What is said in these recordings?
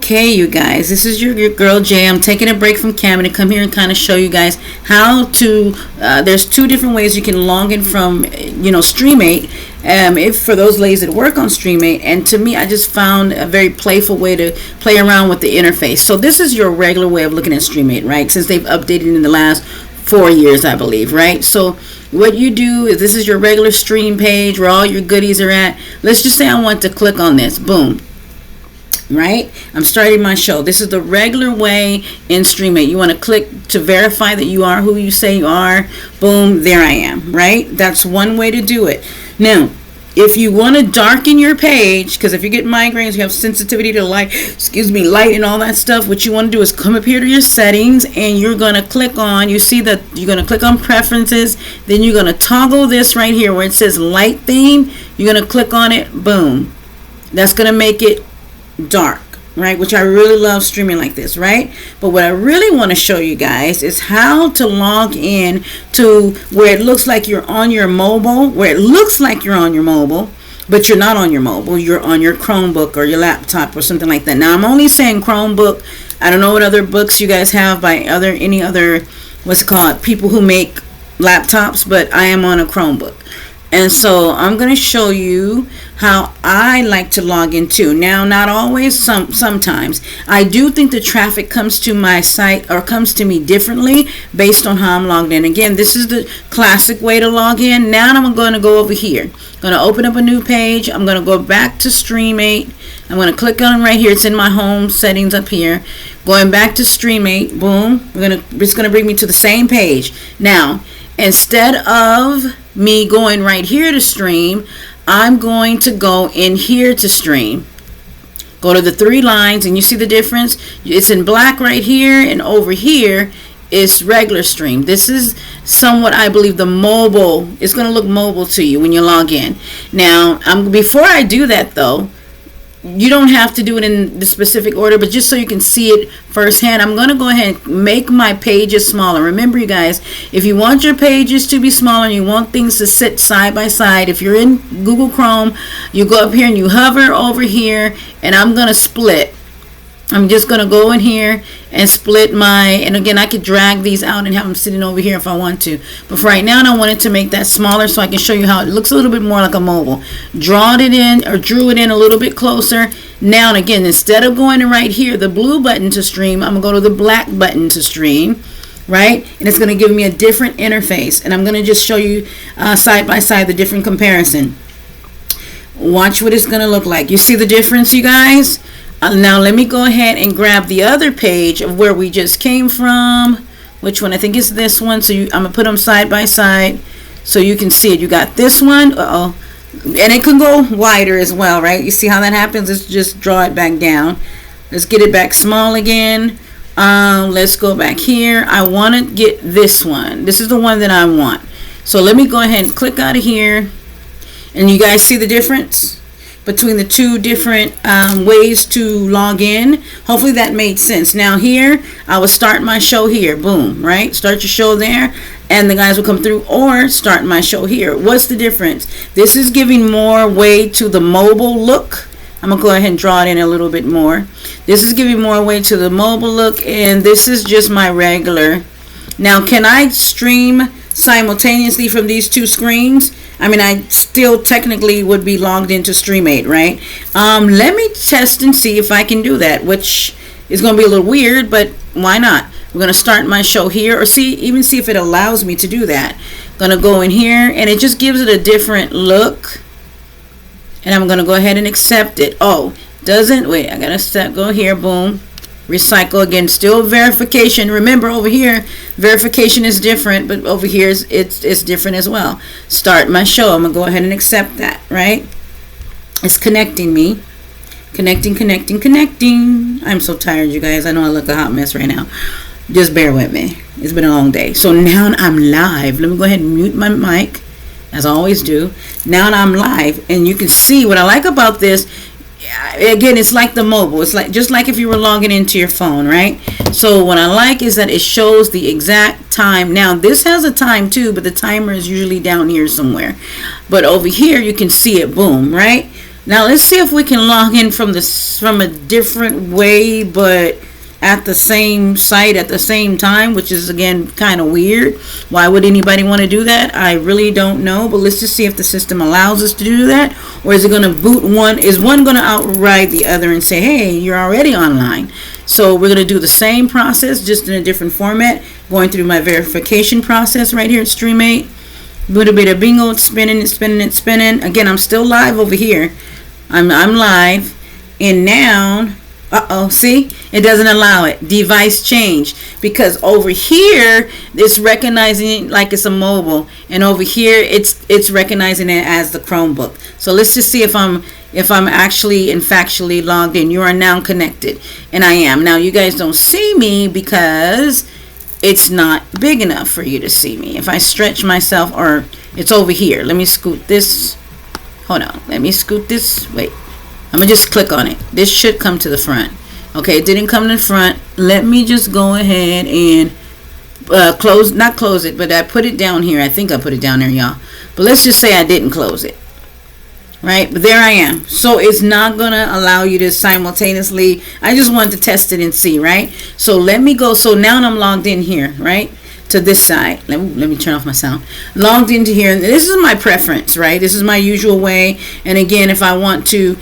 Okay, you guys, this is your girl Jay. I'm taking a break from Cam to come here and kind of show you guys how to, there's two different ways you can log in from, StreamMate. If for those ladies that work on StreamMate, and to me, I just found a very playful way to play around with the interface. So this is your regular way of looking at StreamMate, right? Since they've updated in the last 4 years, I believe, right? So what you do is this is your regular stream page where all your goodies are at. Let's just say I want to click on this. Boom. Right? I'm starting my show. This is the regular way in StreamMate. You want to click to verify that you are who you say you are. Boom, there I am, right? That's one way to do it. Now, if you want to darken your page, because if you get migraines, you have sensitivity to light, light and all that stuff, what you want to do is come up here to your settings and you're going to click on, you see that you're going to click on preferences, then you're going to toggle this right here where it says light theme. You're going to click on it. Boom. That's going to make it dark, right? Which I really love streaming like this, right? But what I really want to show you guys is how to log in to where it looks like you're on your mobile, but you're not on your mobile. You're on your Chromebook or your laptop or something like that. Now, I'm only saying Chromebook. I don't know what other books you guys have by any other, people who make laptops, but I am on a Chromebook. And so I'm going to show you how I like to log into. Now, not always, sometimes. I do think the traffic comes to my site or comes to me differently based on how I'm logged in. Again, this is the classic way to log in. Now I'm going to go over here. I'm going to open up a new page. I'm going to go back to StreamMate. I'm going to click on it right here. It's in my home settings up here. Going back to StreamMate. Boom. It's going to bring me to the same page. Now, instead of me going right here to stream, I'm going to go in here to stream. Go to the three lines and you see the difference. It's in black right here, and over here is regular stream. This is somewhat, I believe, the mobile. It's going to look mobile to you when you log in. Now, before I do that though, you don't have to do it in the specific order, but just so you can see it firsthand, I'm going to go ahead and make my pages smaller. Remember, you guys, if you want your pages to be smaller and you want things to sit side by side, if you're in Google Chrome, you go up here and you hover over here, and I'm going to split. I'm just going to go in here and split and again, I could drag these out and have them sitting over here if I want to. But for right now, I wanted to make that smaller so I can show you how it looks a little bit more like a mobile. Drew it in a little bit closer. Now, and again, instead of going to right here, the blue button to stream, I'm going to go to the black button to stream, right? And it's going to give me a different interface. And I'm going to just show you side by side the different comparison. Watch what it's going to look like. You see the difference, you guys? Now let me go ahead and grab the other page of where we just came from. Which one? I think it's this one. So I'm going to put them side by side so you can see it. You got this one. And it can go wider as well, right? You see how that happens? Let's just draw it back down. Let's get it back small again. Let's go back here. I want to get this one. This is the one that I want. So let me go ahead and click out of here. And you guys see the difference between the two different ways to log in? Hopefully that made sense. Now here, I will start my show here. Boom, right? Start your show there, and the guys will come through, or start my show here. What's the difference? This is giving more weight to the mobile look. I'm going to go ahead and draw it in a little bit more. This is giving more weight to the mobile look, and this is just my regular. Now, can I stream simultaneously from these two screens? I mean, I still technically would be logged into StreamMate, right? Let me test and see if I can do that, which is going to be a little weird, but why not? We're going to start my show here, or even see if it allows me to do that. I'm going to go in here, and it just gives it a different look. And I'm going to go ahead and accept it. Oh, wait, I got to go here, boom. Recycle again, still verification. Remember, over here verification is different, but over here it's different as well. Start my show. I'm gonna go ahead and accept that, right? It's connecting me. Connecting. I'm so tired, you guys. I know I look a hot mess right now. Just bear with me. It's been a long day. So now I'm live. Let me go ahead and mute my mic, as I always do. Now I'm live, and you can see what I like about this. Again, it's like the mobile. It's like just like if you were logging into your phone, right? So what I like is that it shows the exact time. Now this has a time too, but the timer is usually down here somewhere. But over here you can see it, boom, right? Now let's see if we can log in from a different way, but at the same site at the same time, which is again kind of weird. Why would anybody want to do that? I really don't know, but let's just see if the system allows us to do that, or is it going to boot one? Is one going to outride the other and say, hey, you're already online? So we're going to do the same process, just in a different format, going through my verification process right here at StreamMate. Little bit of bingo, it's spinning, it's spinning, it's spinning. Again, I'm still live over here. I'm live, and now, see, it doesn't allow it. Device change, because over here it's recognizing it like it's a mobile, and over here it's recognizing it as the Chromebook. So let's just see if I'm actually and factually logged in. You are now connected, and I am. Now you guys don't see me because it's not big enough for you to see me. If I stretch myself, or it's over here. Let me scoot this. Hold on. Let me scoot this. Wait. I'm going to just click on it. This should come to the front. Okay, it didn't come to the front. Let me just go ahead and not close it, but I put it down here. I think I put it down there, y'all. But let's just say I didn't close it. Right? But there I am. So it's not going to allow you to simultaneously. I just wanted to test it and see, right? So let me go. So now I'm logged in here, right? To this side. Let me turn off my sound. Logged into here, and this is my preference, right? This is my usual way. And again, if I want to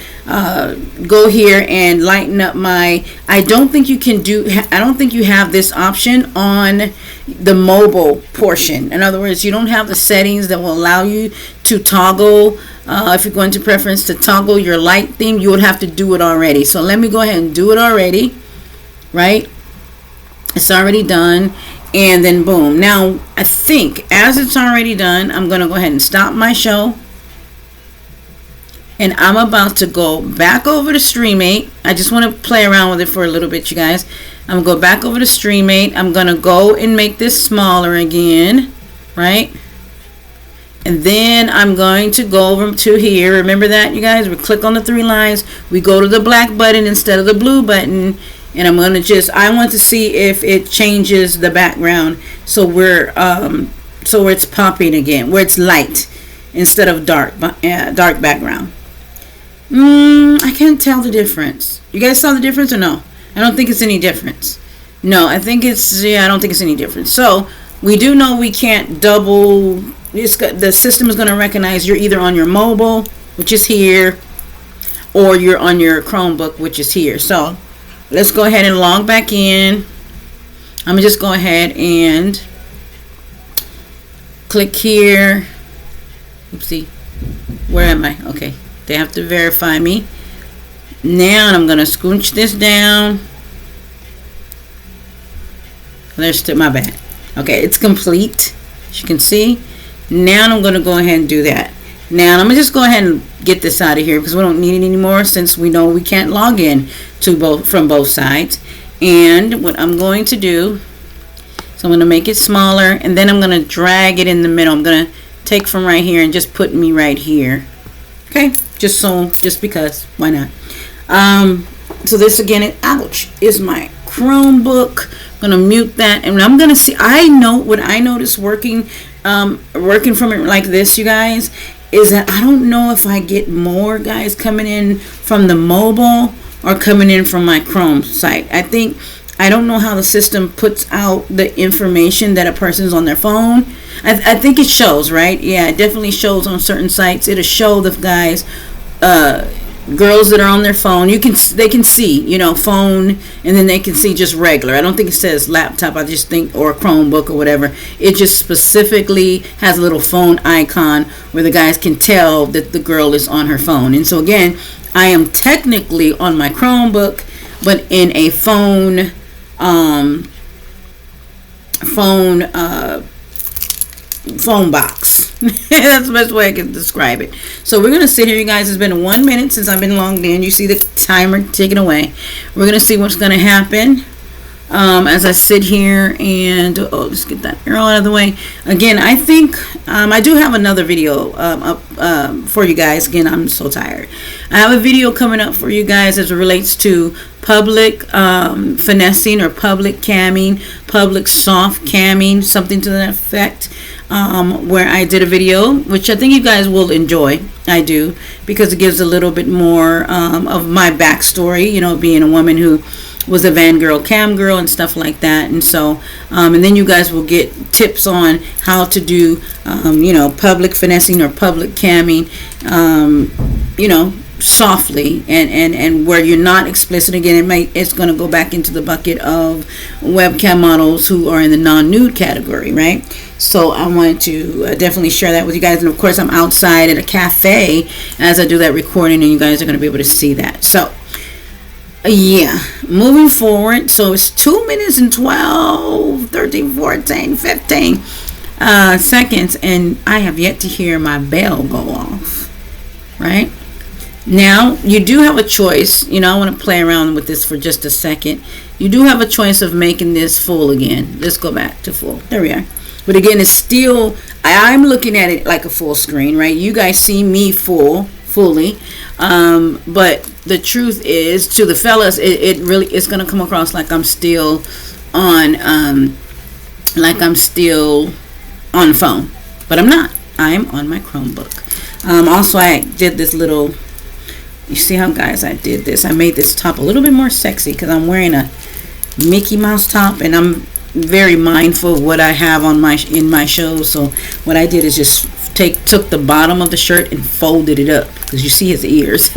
go here and lighten up my, I don't think you have this option on the mobile portion. In other words, you don't have the settings that will allow you to toggle. If you're going to preference to toggle your light theme, you would have to do it already. So let me go ahead and do it already, right? It's already done. And then boom. Now, I think as it's already done, I'm going to go ahead and stop my show. And I'm about to go back over to StreamMate. I just want to play around with it for a little bit, you guys. I'm going to go back over to StreamMate. I'm going to go and make this smaller again, right? And then I'm going to go over to here. Remember that, you guys? We click on the three lines. We go to the black button instead of the blue button. And I'm going to I want to see if it changes the background so so it's popping again, where it's light instead of dark background. I can't tell the difference. You guys saw the difference or no? I don't think it's any difference. No, I think I don't think it's any difference. So we do know we can't double. The system is going to recognize you're either on your mobile, which is here, or you're on your Chromebook, which is here. So let's go ahead and log back in. I'm going to just go ahead and click here. Oopsie. Where am I? Okay. They have to verify me. Now I'm going to scooch this down. There's my bad. Okay, it's complete. As you can see. Now I'm going to go ahead and do that. Now I'm going to just go ahead and get this out of here because we don't need it anymore, since we know we can't log in to from both sides. And what I'm going to do, so I'm going to make it smaller, and then I'm going to drag it in the middle. I'm going to take from right here and just put me right here. Okay, just because, why not? So this again, ouch, is my Chromebook. I'm going to mute that, and I'm going to see. What I noticed working from it like this, you guys, is that I don't know if I get more guys coming in from the mobile or coming in from my Chrome site. I don't know how the system puts out the information that a person's on their phone. I think it shows, right? Yeah, it definitely shows on certain sites. It'll show the guys, girls that are on their phone. They can see, phone, and then they can see just regular. I don't think it says laptop. I just think, or Chromebook or whatever. It just specifically has a little phone icon where the guys can tell that the girl is on her phone. And so again, I am technically on my Chromebook, but in a phone box. That's the best way I can describe it. So we're going to sit here, you guys. It's been 1 minute since I've been logged in. You see the timer ticking away. We're going to see what's going to happen as I sit here and let's get that arrow out of the way. Again, I think I do have another video up for you guys. Again, I'm so tired. I have a video coming up for you guys as it relates to public finessing or public camming, public soft camming, something to that effect. where I did a video, which I think you guys will enjoy. I do, because it gives a little bit more of my backstory, you know, being a woman who was a van girl, cam girl, and stuff like that. And so, and then you guys will get tips on how to do, you know, public finessing or public camming, you know, softly, and where you're not explicit. Again, it's going to go back into the bucket of webcam models who are in the non-nude category, right? So I wanted to definitely share that with you guys. And of course, I'm outside at a cafe as I do that recording, and you guys are going to be able to see that. So yeah, moving forward. So it's 2 minutes and 12, 13, 14, 15 seconds, and I have yet to hear my bell go off, right? Now, you do have a choice. You know, I want to play around with this for just a second. You do have a choice of making this full again. Let's go back to full. There we are. But again, it's still, I'm looking at it like a full screen, right? You guys see me fully. But the truth is, to the fellas, it really is going to come across like I'm still on, the phone. But I'm not. I'm on my Chromebook. Also, I did this little, you see how, guys, I did this. I made this top a little bit more sexy because I'm wearing a Mickey Mouse top, and I'm very mindful of what I have on in my shows. So what I did is just took the bottom of the shirt and folded it up, because you see his ears.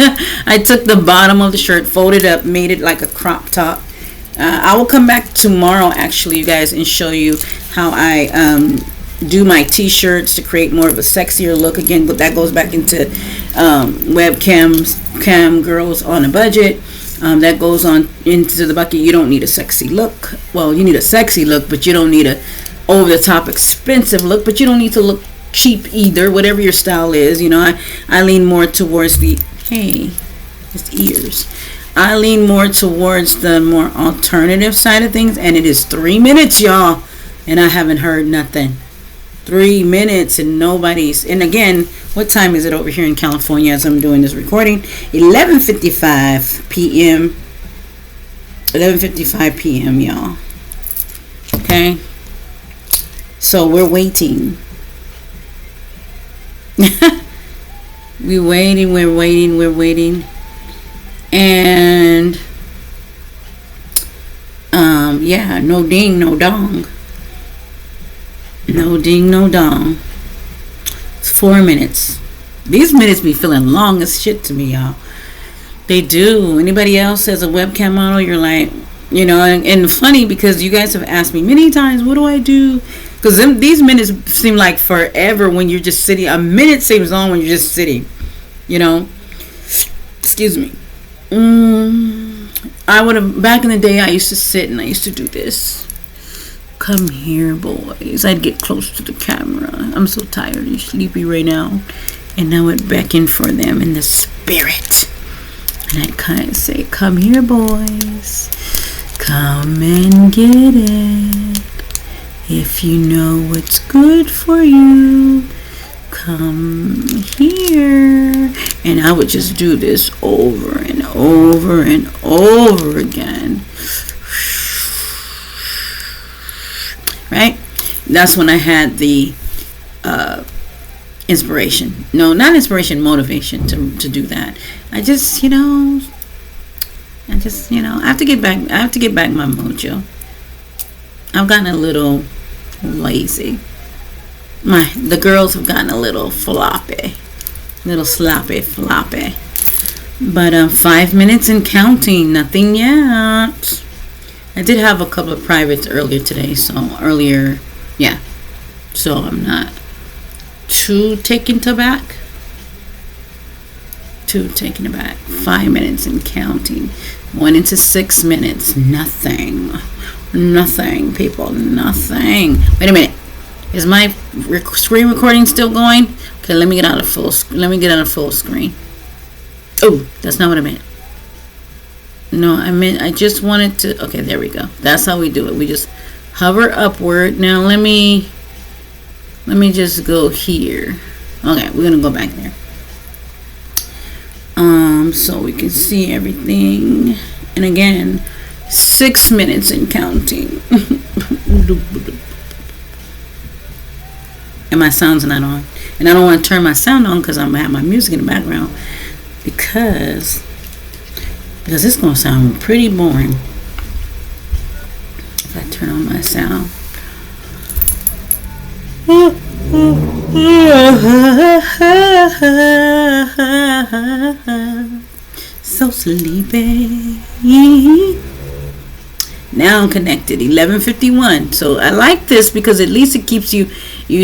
I took the bottom of the shirt, folded up, made it like a crop top. I will come back tomorrow, actually, you guys, and show you how I do my t-shirts to create more of a sexier look. Again, but that goes back into cam girls on a budget. That goes on into the bucket. You don't need a sexy look. Well, you need a sexy look, but you don't need a over-the-top expensive look, but you don't need to look cheap either. Whatever your style is, you know, I lean more towards the, hey, his ears. I lean more towards the more alternative side of things, and it is 3 minutes, y'all, and I haven't heard nothing. 3 minutes and nobody's. And again, what time is it over here in California as I'm doing this recording? 11:55 p.m. 11:55 p.m. y'all. Okay, so we're waiting. we're waiting, and yeah, no ding, no dong. No ding, no dong. It's 4 minutes. These minutes be feeling long as shit to me, y'all. They do. Anybody else as a webcam model, you're like, you know, and funny, because you guys have asked me many times, what do I do? Because these minutes seem like forever when you're just sitting. A minute seems long when you're just sitting, you know. Excuse me. I would have, back in the day, I used to sit and I used to do this. Come here, boys. I'd get close to the camera. I'm so tired and sleepy right now. And I would beckon for them in the spirit. And I'd kind of say, come here, boys. Come and get it. If you know what's good for you, come here. And I would just do this over and over and over again. Right? That's when I had the inspiration. No, not inspiration, motivation to do that. I just, you know, I have to get back my mojo. I've gotten a little lazy. The girls have gotten a little sloppy. But 5 minutes and counting, nothing yet. I did have a couple of privates earlier today, so I'm not too taken aback. 5 minutes and counting. Went into 6 minutes. Nothing, people, nothing. Wait a minute. Is my screen recording still going? Okay, let me get out of full screen. Oh, that's not what I meant. No, I just wanted to. Okay, there we go. That's how we do it. We just hover upward. Now let me just go here. Okay, we're gonna go back there. So we can see everything. And again, 6 minutes and counting. and my sound's not on. And I don't want to turn my sound on because I'm gonna have my music in the background, because it's gonna sound pretty boring if I turn on my sound. So sleepy. Now I'm connected. 11:51. So I like this because at least it keeps you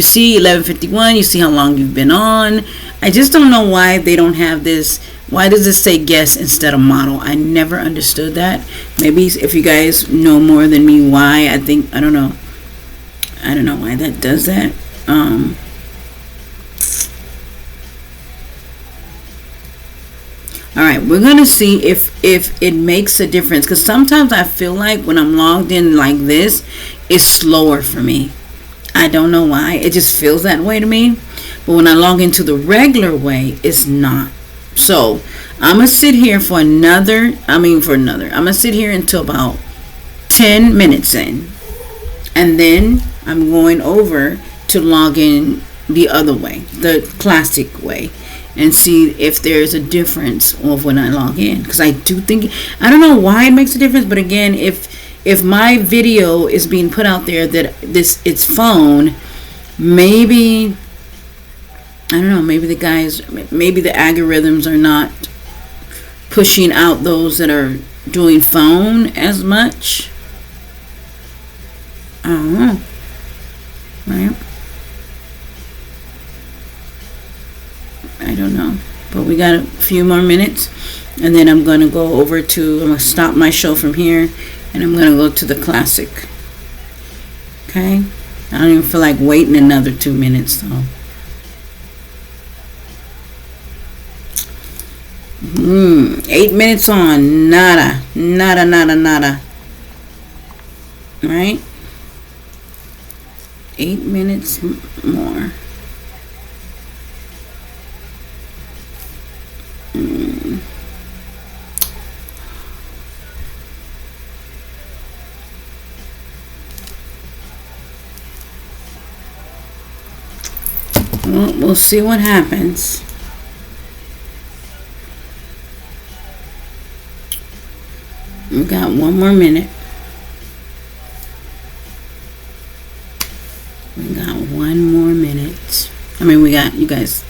see 11:51, you see how long you've been on. I just don't know why they don't have this. Why does it say guest instead of model? I never understood that. Maybe if you guys know more than me why, I don't know. I don't know why that does that. All right, we're gonna see if it makes a difference, because sometimes I feel like when I'm logged in like this, it's slower for me. I don't know why. It just feels that way to me. But when I log into the regular way, it's not. So I'm gonna sit here for another. I'm gonna sit here until about 10 minutes in, and then I'm going over to log in the other way, the classic way, and see if there's a difference of when I log in. Because I do think, I don't know why it makes a difference, but again, if my video is being put out there that it's phone, maybe, I don't know, maybe the algorithms are not pushing out those that are doing phone as much. I don't know. Right? I don't know. But we got a few more minutes, and then I'm going to go over to, I'm going to stop my show from here, and I'm going to go to the classic. Okay? I don't even feel like waiting another 2 minutes, though. 8 minutes on. Nada. Right? 8 minutes more. Well, we'll see what happens. We got 1 more minute. We got 1 more minute. We got, you guys,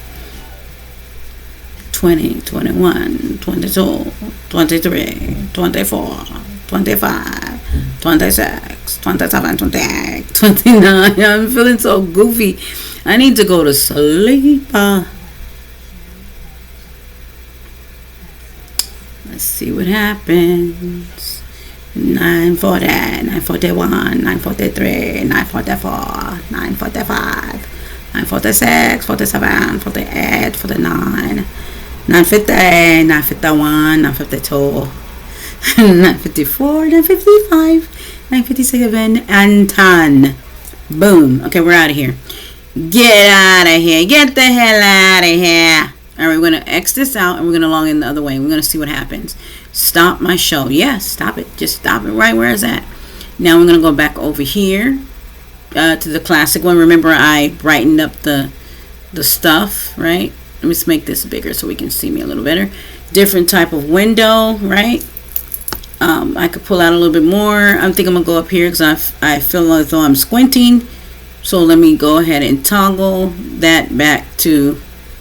20, 21, 22, 23, 24, 25, 26, 27, 28, 29. I'm feeling so goofy. I need to go to sleep. Let's see what happens. 9:40, 9:41, 9:43, 9:44, 9:45, 9:46, 47, 48, 49, 9:50, 9:51, 9:52, 9:54, 9:55, 9:57, and 10. Boom. Okay, we're out of here. Get out of here. Get the hell out of here. All right, we're going to X this out, and we're going to log in the other way. We're going to see what happens. Stop my show. Yes, stop it. Just stop it right where it's at. Now we're going to go back over here to the classic one. Remember, I brightened up the stuff, right? Let me just make this bigger so we can see me a little better. Different type of window, right? I could pull out a little bit more. I think I'm going to go up here because I feel as though I'm squinting. So let me go ahead and toggle that back to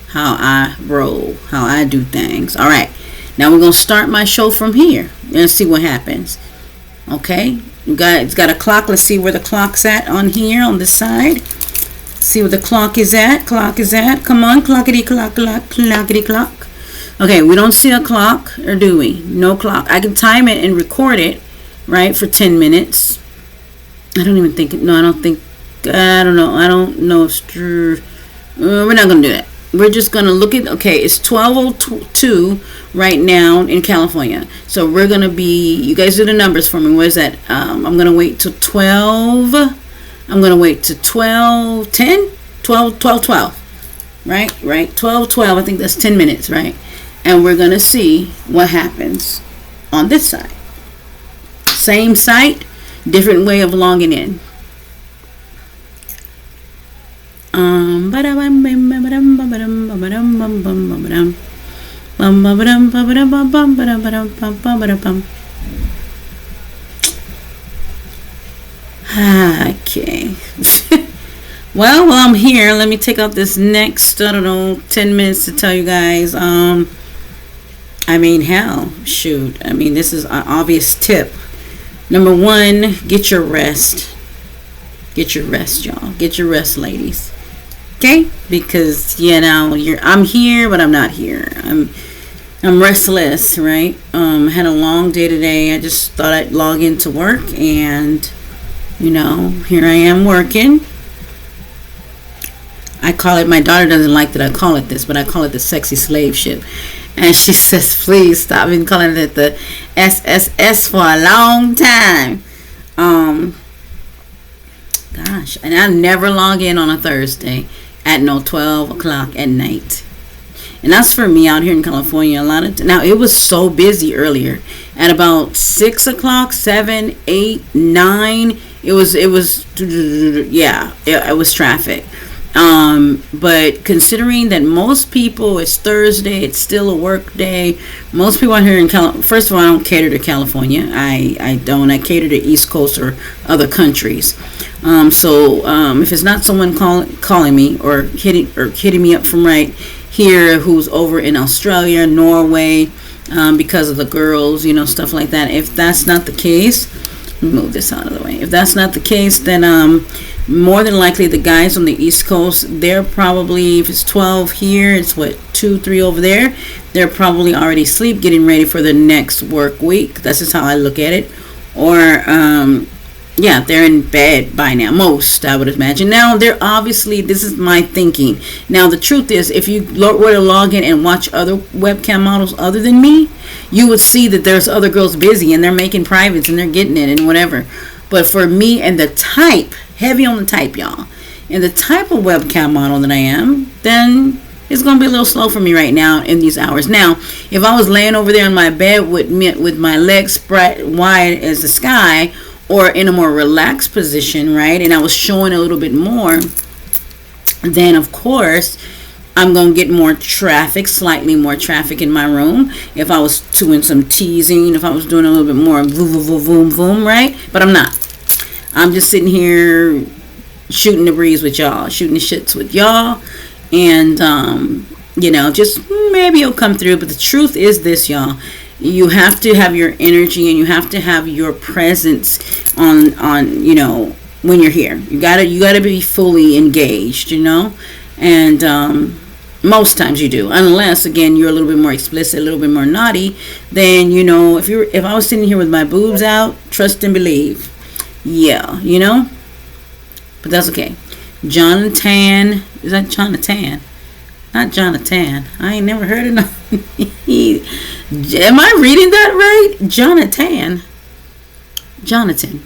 how I roll, how I do things. All right. Now we're going to start my show from here and see what happens. Okay. It's got a clock. Let's see where the clock's at on here on this side. See where the clock is at. Come on. Clockety clock, clockety clock. Okay. We don't see a clock, or do we? No clock. I can time it and record it, right, for 10 minutes. I don't even think, no, I don't think, I don't know. We're not going to do that. We're just going to look at, okay, it's 12:02 right now in California. So we're going to be, you guys do the numbers for me. What is that? I'm going to wait till 12. I'm going to wait to 12:10, 12:12. Right? 12:12. I think that's 10 minutes, right? And we're going to see what happens on this side. Same site, different way of logging in. Ba-da-bum, ba-da-bum, ba-da-bum, ba-da-bum, ba-da-bum, ba-da-bum. Bum, ba-ba-dum, ba-ba-dum, ba-bum, ba-da-bum, ba-ba-dum. Okay. Well, while I'm here, let me take out this next, I don't know, 10 minutes to tell you guys. I mean, hell, shoot. I mean, this is an obvious tip. Number one, get your rest. Get your rest, y'all. Get your rest, ladies. Okay? Because, you know, I'm here, but I'm not here. I'm restless, right? Had a long day today. I just thought I'd log into work, and, you know, here I am working. I call it, my daughter doesn't like that I call it this, but I call it the sexy slave ship. And she says, please stop. I've been calling it the SSS for a long time. Gosh, and I never log in on a Thursday at 12 o'clock at night. And that's for me out here in California. A lot of now it was so busy earlier. At about 6 o'clock, 7, 8, 9, it was traffic. But considering that most people, it's Thursday, it's still a work day. Most people out here in California, first of all, I don't cater to California. I cater to East Coast or other countries. If it's not someone calling me or hitting me up from right here who's over in Australia, Norway, because of the girls, you know, stuff like that. If that's not the case, move this out of the way. If that's not the case, then more than likely the guys on the East Coast, they're probably, if it's 12 here, it's 2, 3 over there. They're probably already asleep, getting ready for the next work week. That's just how I look at it. Or they're in bed by now. Most, I would imagine. Now, they're obviously, this is my thinking. Now, the truth is, if you were to log in and watch other webcam models other than me, you would see that there's other girls busy and they're making privates and they're getting it and whatever. But for me and the type, heavy on the type, y'all, and the type of webcam model that I am, then it's going to be a little slow for me right now in these hours. Now, if I was laying over there in my bed with my legs spread wide as the sky, or in a more relaxed position, right, and I was showing a little bit more, then of course I'm going to get more traffic, slightly more traffic in my room. If I was doing some teasing, if I was doing a little bit more boom, boom, boom, boom, right? But I'm not. I'm just sitting here shooting the breeze with y'all, shooting the shits with y'all, and, just maybe it'll come through. But the truth is this, y'all. You have to have your energy and you have to have your presence on when you're here. You gotta be fully engaged, and most times you do, unless again you're a little bit more explicit, a little bit more naughty. Then if I was sitting here with my boobs out, trust and believe, but that's okay. Jonathan, is that Jonathan? Not Jonathan. I ain't never heard of no. Am I reading that right? Jonathan. That's Jonathan.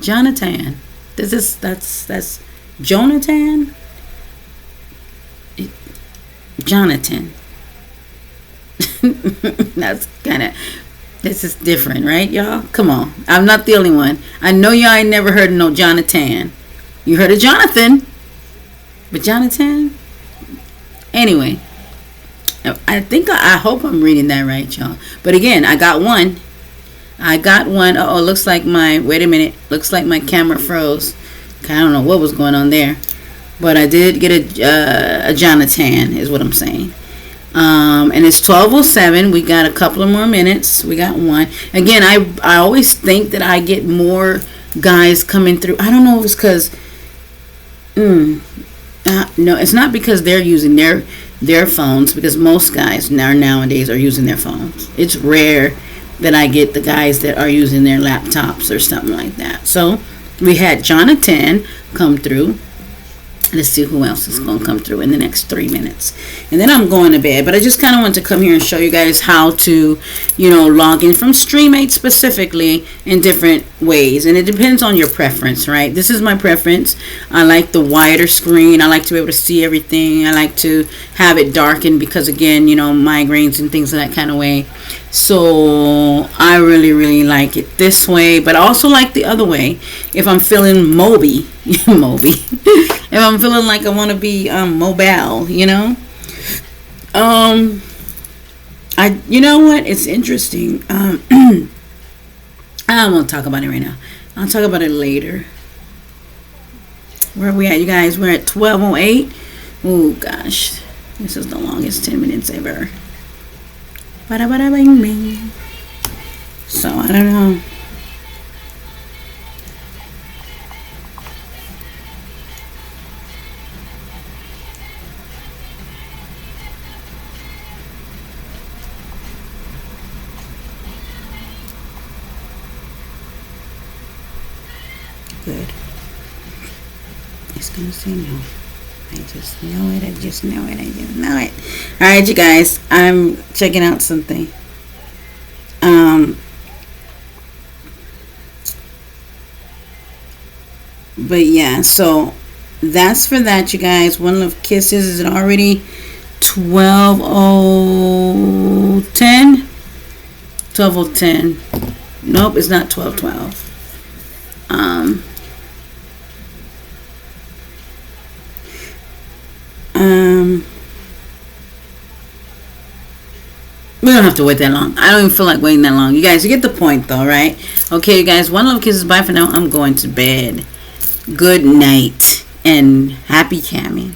Jonathan. That's this is different, right, y'all? Come on. I'm not the only one. I know y'all ain't never heard of no Jonathan. You heard of Jonathan. But Jonathan? Anyway, I hope I'm reading that right, y'all. But again, I got one. Oh, looks like looks like my camera froze. I don't know what was going on there. But I did get a Jonathan, is what I'm saying. And it's 12:07. We got a couple of more minutes. We got one. Again, I always think that I get more guys coming through. I don't know if it's because... no, it's not because they're using their phones, because most guys nowadays are using their phones. It's rare that I get the guys that are using their laptops or something like that. So we had Jonathan come through. Let's see who else is going to come through in the next 3 minutes. And then I'm going to bed. But I just kind of want to come here and show you guys how to, log in from StreamAte specifically in different ways. And it depends on your preference, right? This is my preference. I like the wider screen. I like to be able to see everything. I like to have it darkened because, again, migraines and things of that kind of way. So I really, really like it this way. But I also like the other way. If I'm feeling Moby, if if I'm feeling like I want to be mobile, you know. You know what? It's interesting. I don't want to talk about it right now. I'll talk about it later. Where are we at, you guys? We're at 12:08. Oh gosh, this is the longest 10 minutes ever. Bada bada bing bing. So I don't know. Good. It's gonna say no. I just know it. I just know it. I just know it. All right, you guys. I'm checking out something. But yeah, so that's for that, you guys. One Love Kisses is already 12:10. 12:10. Nope, it's not 12:12. We don't have to wait that long. I don't even feel like waiting that long. You guys, you get the point though, right? Okay, you guys, One Love Kisses. Bye for now. I'm going to bed. Good night and happy camming.